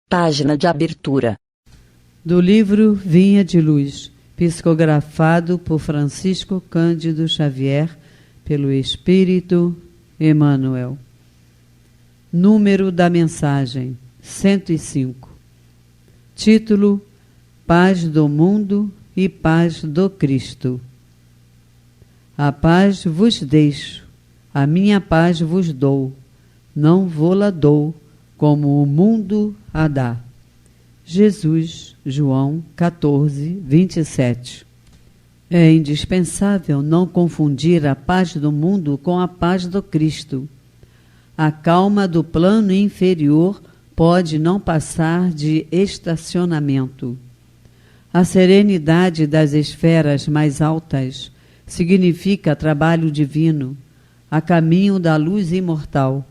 Página de abertura. Do livro Vinha de Luz, psicografado por Francisco Cândido Xavier, pelo Espírito Emmanuel. Número da mensagem: 105. Título: Paz do mundo e paz do Cristo. A paz vos deixo, a minha paz vos dou, não vô-la dou como o mundo a dá. Jesus, João 14, 27. É indispensável não confundir a paz do mundo com a paz do Cristo. A calma do plano inferior pode não passar de estacionamento. A serenidade das esferas mais altas significa trabalho divino, a caminho da luz imortal.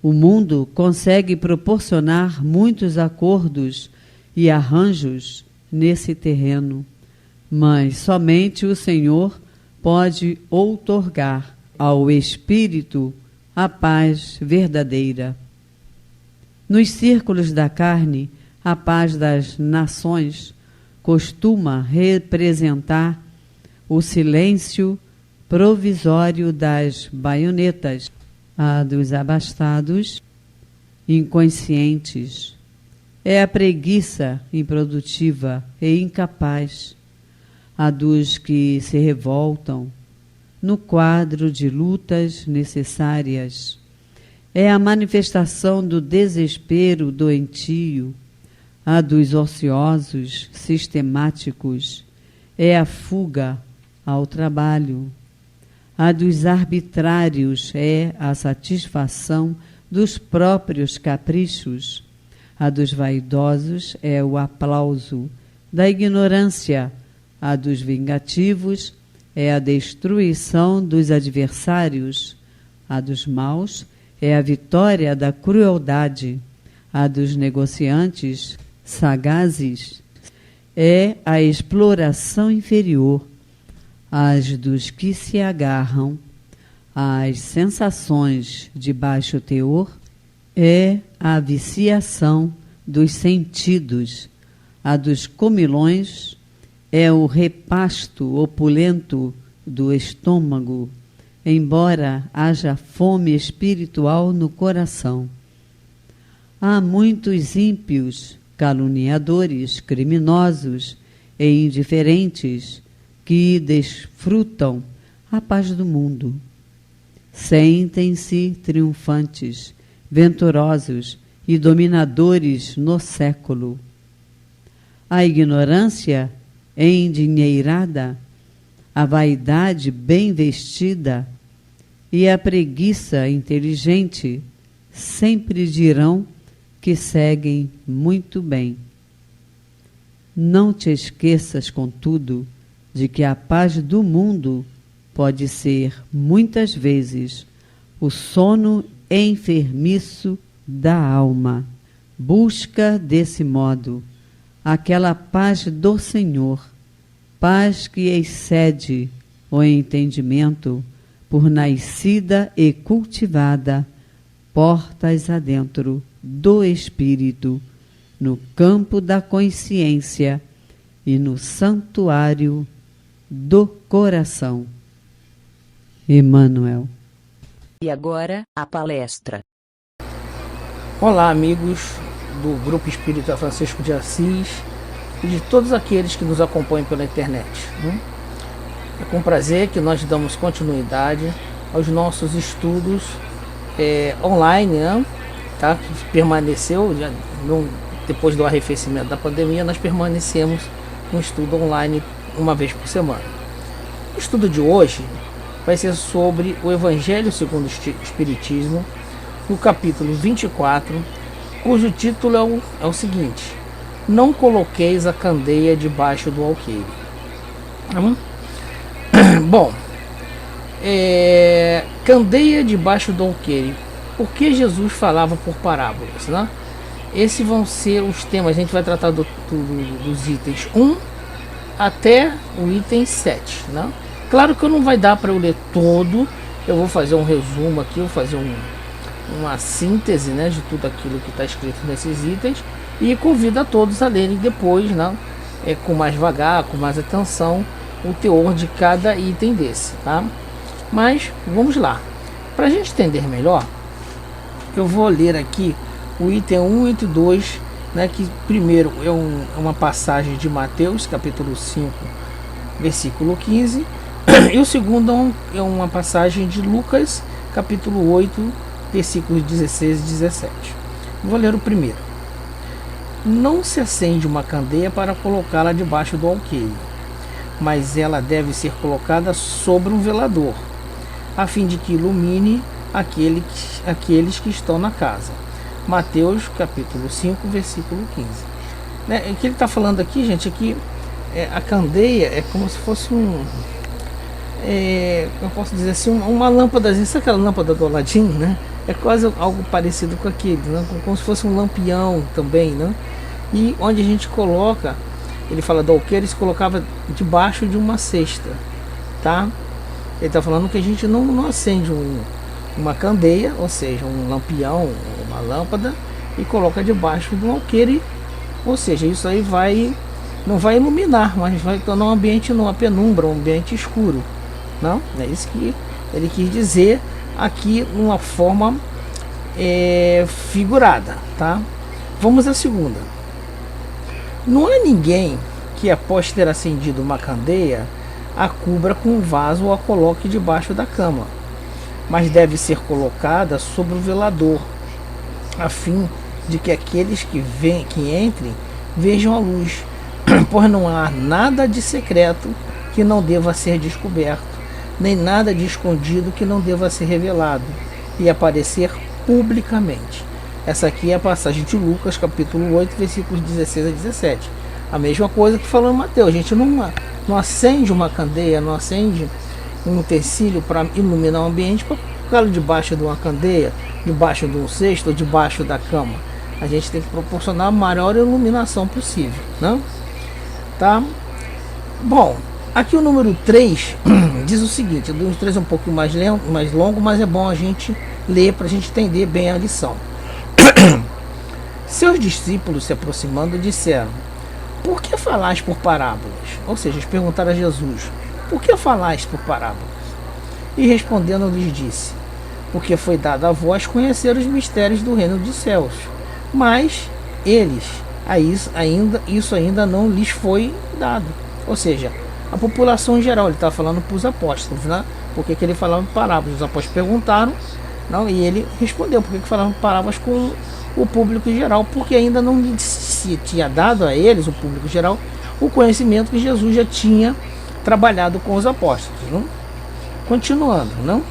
O mundo consegue proporcionar muitos acordos e arranjos nesse terreno, mas somente o Senhor pode outorgar ao espírito a paz verdadeira. Nos círculos da carne, a paz das nações costuma representar o silêncio provisório das baionetas, a dos abastados, inconscientes. É a preguiça improdutiva e incapaz, a dos que se revoltam no quadro de lutas necessárias. É a manifestação do desespero doentio, a dos ociosos sistemáticos. É a fuga ao trabalho. A dos arbitrários é a satisfação dos próprios caprichos. A dos vaidosos é o aplauso da ignorância. A dos vingativos é a destruição dos adversários. A dos maus é a vitória da crueldade. A dos negociantes sagazes é a exploração inferior. As dos que se agarram às sensações de baixo teor é a viciação dos sentidos. A dos comilões é o repasto opulento do estômago, embora haja fome espiritual no coração. Há muitos ímpios, caluniadores, criminosos e indiferentes que desfrutam a paz do mundo. Sentem-se triunfantes, venturosos e dominadores no século. A ignorância endinheirada, a vaidade bem vestida e a preguiça inteligente sempre dirão que seguem muito bem. Não te esqueças, contudo, de que a paz do mundo pode ser, muitas vezes, o sono enfermiço da alma. Busca, desse modo, aquela paz do Senhor, paz que excede o entendimento, por nascida e cultivada, portas adentro do Espírito, no campo da consciência e no santuário do coração. Emmanuel. E agora, a palestra. Olá, amigos do Grupo Espírita Francisco de Assis e de todos aqueles que nos acompanham pela internet. É com prazer que nós damos continuidade aos nossos estudos online, tá? Que permaneceu, depois do arrefecimento da pandemia, nós permanecemos no estudo online uma vez por semana. O estudo de hoje vai ser sobre o Evangelho segundo o Espiritismo, no capítulo 24, cujo título é o seguinte: Não coloqueis a candeia debaixo do alqueire. Bom, candeia debaixo do alqueire. Por que Jesus falava por parábolas, né? Esses vão ser os temas. A gente vai tratar dos itens 1 até o item 7, né? Claro que não vai dar para eu ler todo. Eu vou fazer um resumo aqui, vou fazer uma síntese, né, de tudo aquilo que está escrito nesses itens, e convido a todos a lerem depois, né, com mais vagar, com mais atenção, o teor de cada item desse, tá? Mas vamos lá, para a gente entender melhor, eu vou ler aqui o item 1 e item 2, né, que primeiro é uma passagem de Mateus capítulo 5 versículo 15, e o segundo é uma passagem de Lucas capítulo 8 versículos 16 e 17. Vou ler o primeiro. Não se acende uma candeia para colocá-la debaixo do alqueire, mas ela deve ser colocada sobre um velador, a fim de que ilumine aqueles que estão na casa. Mateus capítulo 5 versículo 15. O que ele está falando aqui, gente, é que a candeia é como se fosse eu posso dizer assim, uma lâmpada, sabe aquela lâmpada do Aladim, né? É quase algo parecido com aquele, né? Como se fosse um lampião também, né? E onde a gente coloca, ele fala do alqueire, se colocava debaixo de uma cesta, tá? Ele está falando que a gente não acende uma candeia, ou seja, um lampião, uma lâmpada, e coloca debaixo de um alqueire, ou seja, isso aí não vai iluminar, mas vai tornar um ambiente numa penumbra, um ambiente escuro. Não, é isso que ele quis dizer aqui, numa forma figurada, tá? Vamos à segunda. Não há ninguém que, após ter acendido uma candeia, a cubra com um vaso ou a coloque debaixo da cama, mas deve ser colocada sobre o velador, a fim de que aqueles que entrem vejam a luz, pois não há nada de secreto que não deva ser descoberto, nem nada de escondido que não deva ser revelado e aparecer publicamente. Essa aqui é a passagem de Lucas, capítulo 8, versículos 16 a 17. A mesma coisa que falou em Mateus. A gente não acende uma candeia, não acende um utensílio para iluminar o ambiente, para colocá-lo debaixo de uma candeia, debaixo de um cesto ou debaixo da cama. A gente tem que proporcionar a maior iluminação possível, né? Tá? Bom, aqui o número 3 diz o seguinte, o número 3 é um pouquinho mais longo, mas é bom a gente ler para a gente entender bem a lição. Seus discípulos, se aproximando, disseram: por que falais por parábolas? Ou seja, eles perguntaram a Jesus: por que falais por parábolas? E respondendo lhes disse: porque foi dado a vós conhecer os mistérios do reino dos céus, mas eles, isso ainda não lhes foi dado. Ou seja, a população em geral, ele está falando para os apóstolos, né? Por que ele falava parábolas? Os apóstolos perguntaram, não, e ele respondeu: por que falavam parábolas com o público em geral? Porque ainda não se tinha dado a eles, o público em geral, o conhecimento que Jesus já tinha trabalhado com os apóstolos, não? Continuando, não?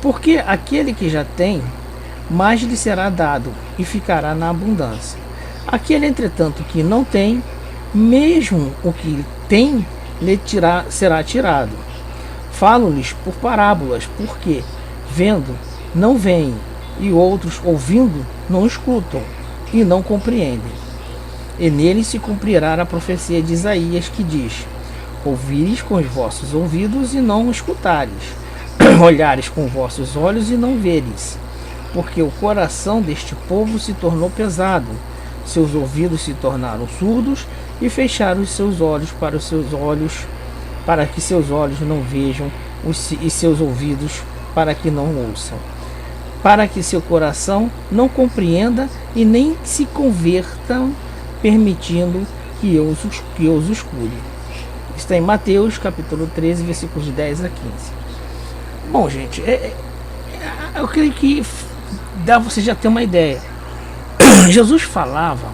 Porque aquele que já tem, mais lhe será dado e ficará na abundância. Aquele, entretanto, que não tem, mesmo o que tem lhe será tirado. Falo-lhes por parábolas, porque vendo não veem, e outros ouvindo não escutam e não compreendem. E nele se cumprirá a profecia de Isaías, que diz: ouvires com os vossos ouvidos e não escutares, olhares com vossos olhos e não veres, porque o coração deste povo se tornou pesado, seus ouvidos se tornaram surdos e fecharam os seus olhos para que seus olhos não vejam e seus ouvidos para que não ouçam, para que seu coração não compreenda e nem se convertam, permitindo que eu os cure. Está em Mateus capítulo 13, versículos de 10 a 15. Bom, gente, eu creio que dá você já ter uma ideia. Jesus falava,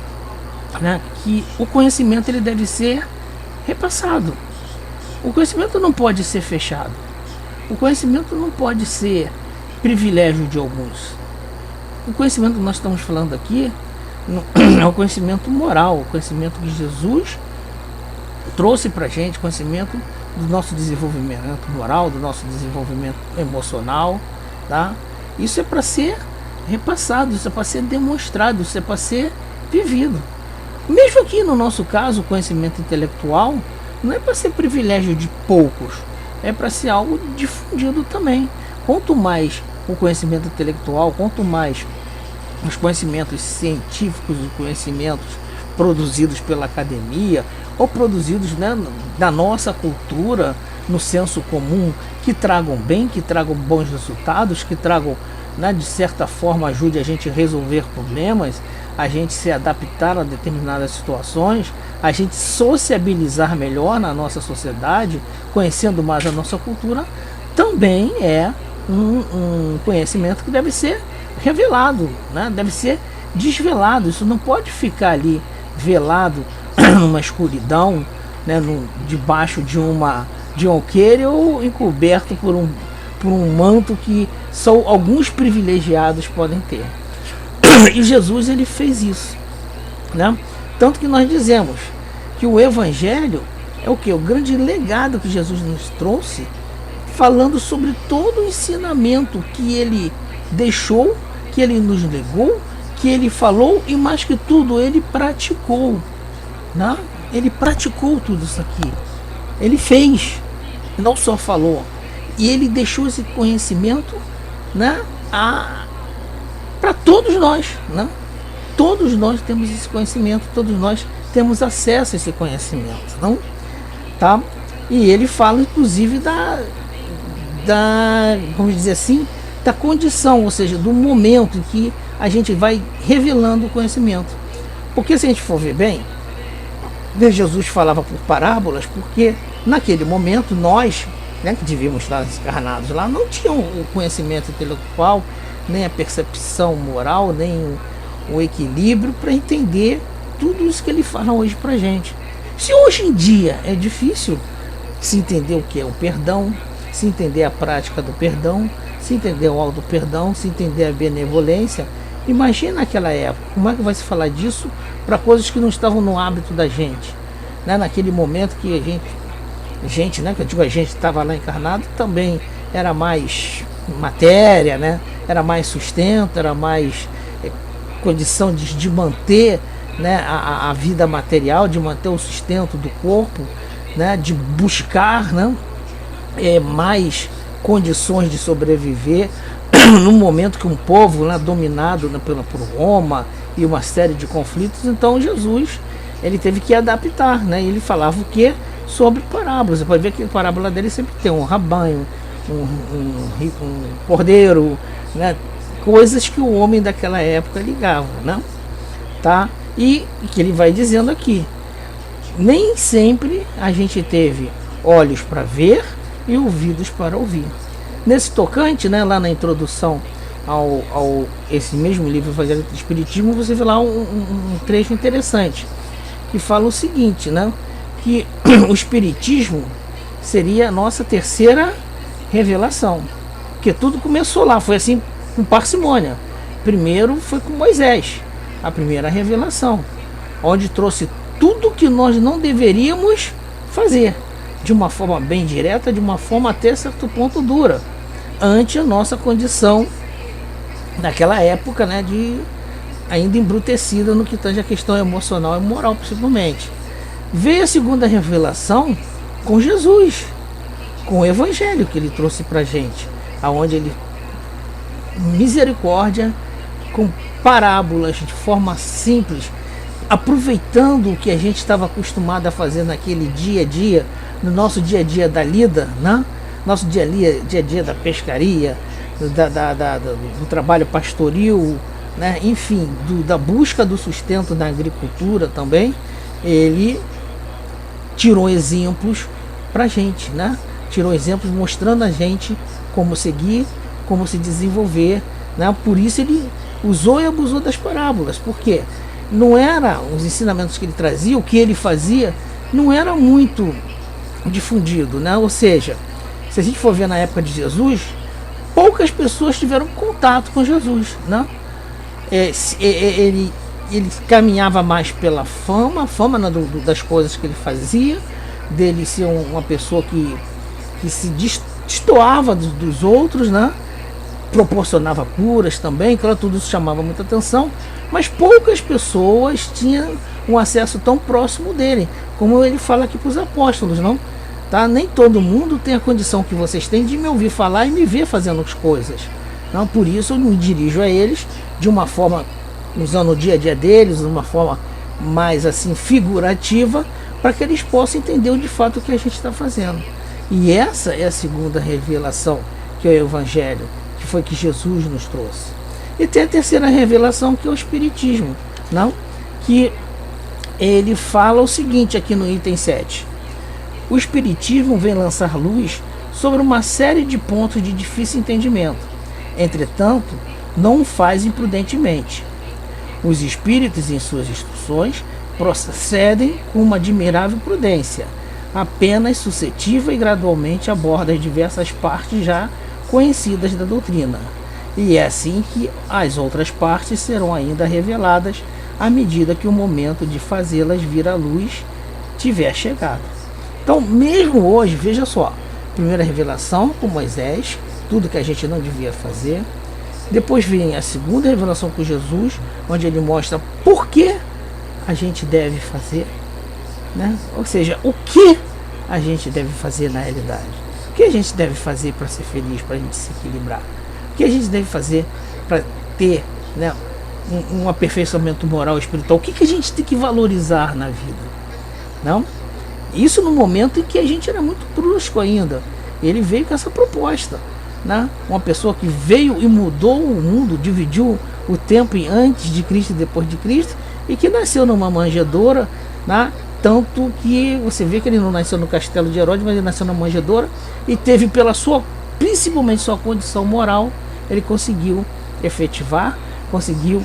né, que o conhecimento ele deve ser repassado. O conhecimento não pode ser fechado. O conhecimento não pode ser privilégio de alguns. O conhecimento que nós estamos falando aqui é o conhecimento moral, o conhecimento que Jesus trouxe para a gente, conhecimento do nosso desenvolvimento moral, do nosso desenvolvimento emocional, tá? Isso é para ser repassado, isso é para ser demonstrado, isso é para ser vivido. Mesmo aqui no nosso caso, o conhecimento intelectual não é para ser privilégio de poucos, é para ser algo difundido também. quanto mais o conhecimento intelectual, quanto mais os conhecimentos científicos e conhecimentos produzidos pela academia ou produzidos, né, da nossa cultura, no senso comum, que tragam bem, que tragam bons resultados, que tragam, né, de certa forma ajude a gente a resolver problemas, a gente se adaptar a determinadas situações, a gente sociabilizar melhor na nossa sociedade, conhecendo mais a nossa cultura, também é um conhecimento que deve ser revelado, né? Deve ser desvelado. Isso não pode ficar ali velado numa escuridão, né? Debaixo de um alqueire ou encoberto por um manto que só alguns privilegiados podem ter. E Jesus, ele fez isso, né? Tanto que nós dizemos que o Evangelho é o que? O grande legado que Jesus nos trouxe, falando sobre todo o ensinamento que ele deixou, que ele nos legou, que ele falou e, mais que tudo, ele praticou, né? Ele praticou tudo isso aqui. Ele fez, não só falou. E ele deixou esse conhecimento, né, para todos nós, né? Todos nós temos esse conhecimento, todos nós temos acesso a esse conhecimento, não? Tá? E ele fala, inclusive, vamos dizer assim, da condição, ou seja, do momento em que a gente vai revelando o conhecimento. Porque se a gente for ver bem, Jesus falava por parábolas, porque naquele momento nós, né, que devíamos estar encarnados lá, não tinham o conhecimento intelectual, nem a percepção moral, nem o equilíbrio para entender tudo isso que ele fala hoje para gente. Se hoje em dia é difícil se entender o que é o perdão, se entender a prática do perdão, se entender o auto-perdão, se entender a benevolência, imagina naquela época, como é que vai se falar disso para coisas que não estavam no hábito da gente, né? Naquele momento que a gente, né, que eu digo a gente estava lá encarnado, também era mais matéria, né? Era mais sustento, era mais condição de manter, né, a vida material, de manter o sustento do corpo, né, de buscar, né, mais condições de sobreviver no momento que um povo, né, dominado, né, por Roma e uma série de conflitos. Então Jesus, ele teve que adaptar, né? Ele falava o que? Sobre parábolas. Você pode ver que a parábola dele sempre tem um rebanho, um cordeiro, né? Coisas que o homem daquela época ligava, né? Tá? E que ele vai dizendo aqui, nem sempre a gente teve olhos para ver e ouvidos para ouvir. Nesse tocante, né, lá na introdução ao esse mesmo livro Evangelho do Espiritismo, você vê lá um trecho interessante que fala o seguinte, né, que o Espiritismo seria a nossa terceira revelação, porque tudo começou lá, foi assim com parcimônia. Primeiro foi com Moisés, a primeira revelação, onde trouxe tudo que nós não deveríamos fazer, de uma forma bem direta, de uma forma até certo ponto dura, ante a nossa condição naquela época, né, de ainda embrutecida no que tange a questão emocional e moral, principalmente. Veio a segunda revelação com Jesus, com o Evangelho que ele trouxe pra gente, aonde ele, misericórdia, com parábolas de forma simples, aproveitando o que a gente estava acostumado a fazer naquele dia a dia, no nosso dia a dia da lida, né? Nosso dia a dia da pescaria, do trabalho pastoril, né? Enfim, da busca do sustento na agricultura também. Ele tirou exemplos para a gente, né? Tirou exemplos mostrando a gente como seguir, como se desenvolver, né? Por isso ele usou e abusou das parábolas, porque não era os ensinamentos que ele trazia, o que ele fazia, não era muito difundido, né? Ou seja, se a gente for ver na época de Jesus, poucas pessoas tiveram contato com Jesus, né? Ele caminhava mais pela fama das coisas que ele fazia, dele ser uma pessoa que se destoava dos outros, né? Proporcionava curas também, claro, tudo isso chamava muita atenção, mas poucas pessoas tinham um acesso tão próximo dele, como ele fala aqui para os apóstolos, não? tá? Nem todo mundo tem a condição que vocês têm de me ouvir falar e me ver fazendo as coisas. Então, por isso eu me dirijo a eles de uma forma, usando o dia a dia deles, de uma forma mais assim figurativa, para que eles possam entender de fato o que a gente está fazendo. E essa é a segunda revelação, que é o Evangelho, que foi que Jesus nos trouxe. E tem a terceira revelação, que é o Espiritismo, não? Que ele fala o seguinte aqui no item 7. O Espiritismo vem lançar luz sobre uma série de pontos de difícil entendimento. Entretanto, não o faz imprudentemente. Os espíritos, em suas instruções, procedem com uma admirável prudência, apenas suscetível e gradualmente aborda as diversas partes já conhecidas da doutrina. E é assim que as outras partes serão ainda reveladas à medida que o momento de fazê-las vir à luz tiver chegado. Então, mesmo hoje, veja só, primeira revelação com Moisés, tudo que a gente não devia fazer. Depois vem a segunda revelação com Jesus, onde ele mostra por que a gente deve fazer, né? Ou seja, o que a gente deve fazer na realidade. O que a gente deve fazer para ser feliz, para a gente se equilibrar. O que a gente deve fazer para ter, né, um aperfeiçoamento moral e espiritual. O que a gente tem que valorizar na vida. Não? Isso no momento em que a gente era muito brusco ainda. Ele veio com essa proposta. Né? Uma pessoa que veio e mudou o mundo, dividiu o tempo em antes de Cristo e depois de Cristo, e que nasceu numa manjedoura, né? Tanto que você vê que ele não nasceu no castelo de Herodes, mas ele nasceu na manjedoura e teve, pela sua, principalmente sua condição moral, ele conseguiu efetivar, conseguiu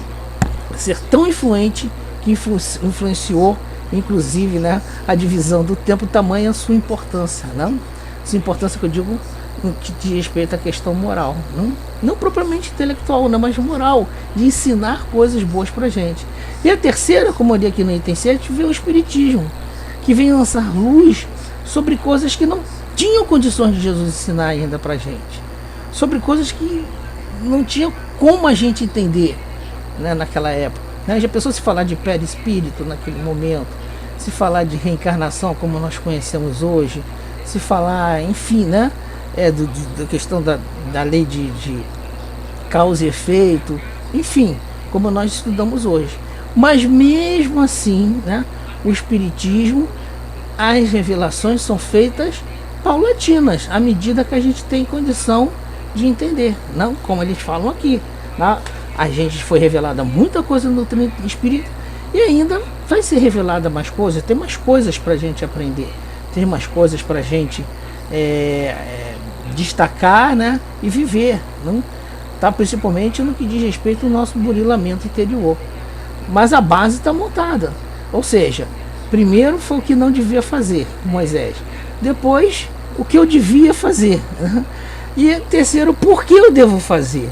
ser tão influente que influenciou inclusive, né, a divisão do tempo, tamanha a sua importância, não? Sua importância que eu digo no que diz respeito à questão moral, não propriamente intelectual, não, mas moral, de ensinar coisas boas pra gente. E a terceira, como eu li aqui no item 7, vem o Espiritismo, que vem lançar luz sobre coisas que não tinham condições de Jesus ensinar ainda pra gente, sobre coisas que não tinha como a gente entender, né, naquela época, né? Já pensou se falar de perispírito naquele momento, se falar de reencarnação como nós conhecemos hoje, se falar, enfim, né, da questão da lei de causa e efeito, enfim, como nós estudamos hoje. Mas mesmo assim, né, o Espiritismo, as revelações são feitas paulatinas, à medida que a gente tem condição de entender, não como eles falam aqui, né? A gente foi revelada muita coisa no doutrina espírita e ainda vai ser revelada mais coisas. Tem mais coisas para a gente aprender, tem mais coisas para a gente destacar, né, e viver, não? Tá? Principalmente no que diz respeito ao nosso burilamento interior. Mas a base está montada, ou seja, primeiro foi o que não devia fazer, Moisés. Depois, o que eu devia fazer. E terceiro, por que eu devo fazer,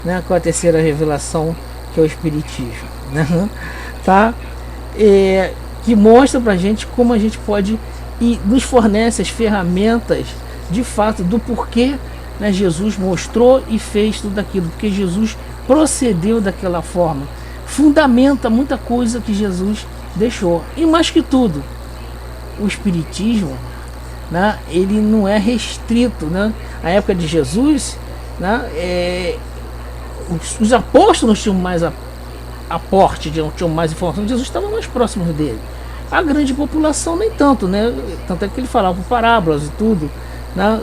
né? Com a terceira revelação, que é o Espiritismo, né? Tá? Que mostra pra gente como a gente pode, e nos fornece as ferramentas de fato do porquê, né, Jesus mostrou e fez tudo aquilo, porque Jesus procedeu daquela forma, fundamenta muita coisa que Jesus deixou. E mais que tudo, o Espiritismo, né, ele não é restrito, né? A época de Jesus, né, os apóstolos tinham mais aporte, tinham mais informação. Jesus estava mais próximo dele. A grande população nem tanto, né? Tanto é que ele falava por parábolas e tudo, né?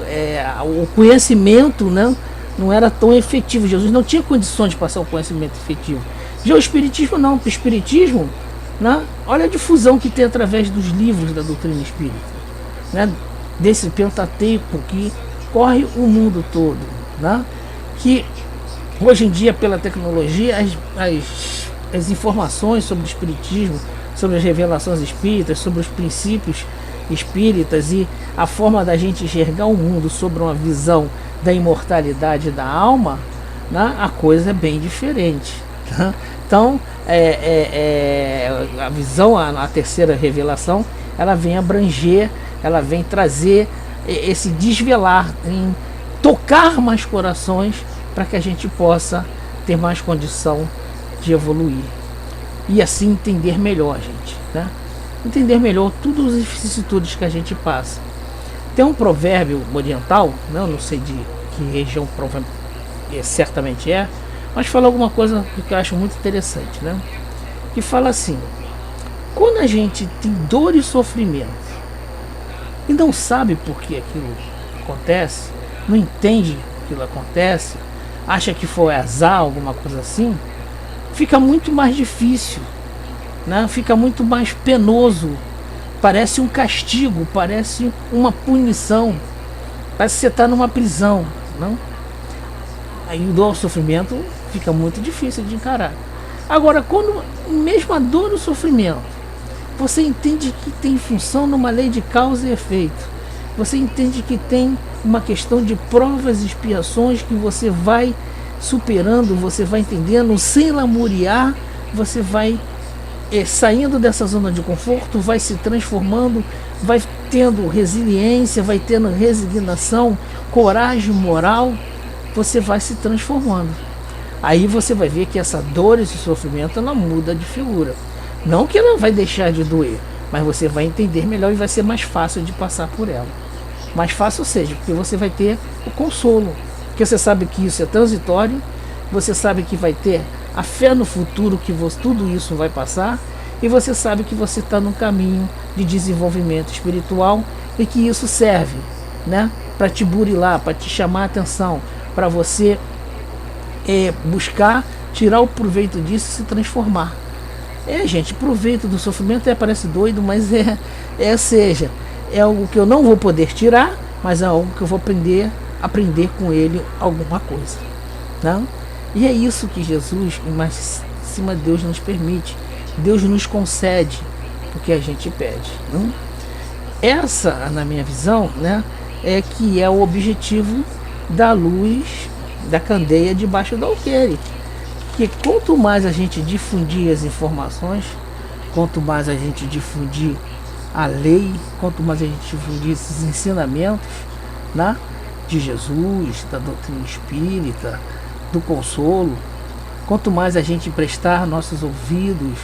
O conhecimento, né, não era tão efetivo. Jesus não tinha condições de passar o conhecimento efetivo. Já o Espiritismo não. O Espiritismo, né, olha a difusão que tem através dos livros da doutrina espírita, né? Desse Pentateuco que corre o mundo todo, né? Que hoje em dia, pela tecnologia, as informações sobre o Espiritismo, sobre as revelações espíritas, sobre os princípios espíritas e a forma da gente enxergar o mundo sobre uma visão da imortalidade da alma, né, a coisa é bem diferente, tá? Então, a visão, a terceira revelação, ela vem abranger, ela vem trazer esse desvelar, em tocar mais corações, para que a gente possa ter mais condição de evoluir e assim entender melhor, gente, né? Entender melhor todas as vicissitudes que a gente passa. Tem um provérbio oriental, né, eu não sei de que região certamente é, mas fala alguma coisa que eu acho muito interessante, né? Que fala assim: quando a gente tem dor e sofrimento e não sabe por que aquilo acontece, não entende que aquilo acontece, acha que foi azar, alguma coisa assim, fica muito mais difícil, né? Fica muito mais penoso, parece um castigo, parece uma punição, parece que você está numa prisão, não? Aí o dor e o sofrimento fica muito difícil de encarar. Agora, quando mesmo a dor e o sofrimento, você entende que tem função numa lei de causa e efeito, você entende que tem uma questão de provas e expiações que você vai superando, você vai entendendo, sem lamuriar, você vai saindo dessa zona de conforto, vai se transformando, vai tendo resiliência, vai tendo resignação, coragem moral, você vai se transformando. Aí você vai ver que essa dor, esse sofrimento, ela muda de figura. Não que ela vai deixar de doer, mas você vai entender melhor e vai ser mais fácil de passar por ela. Mais fácil, ou seja, porque você vai ter o consolo, porque você sabe que isso é transitório, você sabe que vai ter a fé no futuro, que tudo isso vai passar, e você sabe que você está num caminho de desenvolvimento espiritual e que isso serve, né, para te burilar, para te chamar a atenção, para você buscar tirar o proveito disso e se transformar. Gente, proveito do sofrimento parece doido, mas seja, é algo que eu não vou poder tirar, mas é algo que eu vou aprender com ele alguma coisa, não? E é isso que Jesus, mas em cima Deus nos permite, Deus nos concede o que a gente pede, não? Essa, na minha visão, né, é que é o objetivo da luz da candeia debaixo do alqueire. Que quanto mais a gente difundir as informações, quanto mais a gente difundir a lei, quanto mais a gente difundir esses ensinamentos, né, de Jesus, da doutrina espírita, do consolo, quanto mais a gente prestar nossos ouvidos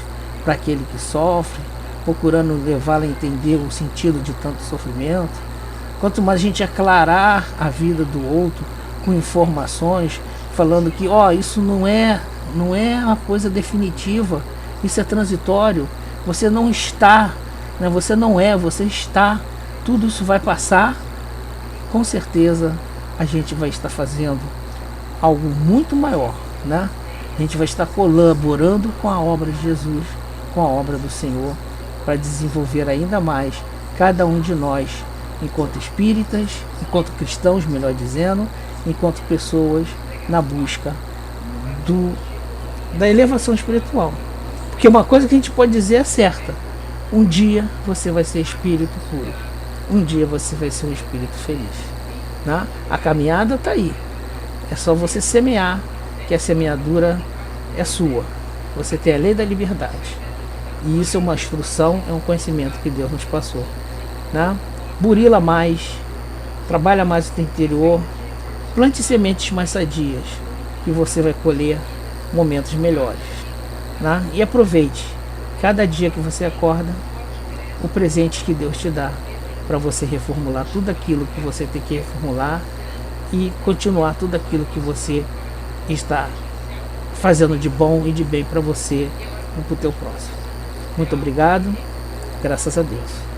para aquele que sofre, procurando levá-lo a entender o sentido de tanto sofrimento, quanto mais a gente aclarar a vida do outro com informações, falando que isso não é uma coisa definitiva, isso é transitório, você não está, né, você não é, você está, tudo isso vai passar, com certeza a gente vai estar fazendo algo muito maior, né? A gente vai estar colaborando com a obra de Jesus, com a obra do Senhor, para desenvolver ainda mais cada um de nós, enquanto espíritas, enquanto cristãos, melhor dizendo, enquanto pessoas na busca da elevação espiritual. Porque uma coisa que a gente pode dizer é certa: um dia você vai ser espírito puro, um dia você vai ser um espírito feliz, né? A caminhada está aí, é só você semear, que a semeadura é sua. Você tem a lei da liberdade, e isso é uma instrução, é um conhecimento que Deus nos passou, né? Burila mais, trabalha mais o teu interior, plante sementes mais sadias, que você vai colher momentos melhores, né? E aproveite cada dia que você acorda, o presente que Deus te dá, para você reformular tudo aquilo que você tem que reformular e continuar tudo aquilo que você está fazendo de bom e de bem para você e para o teu próximo. Muito obrigado, graças a Deus.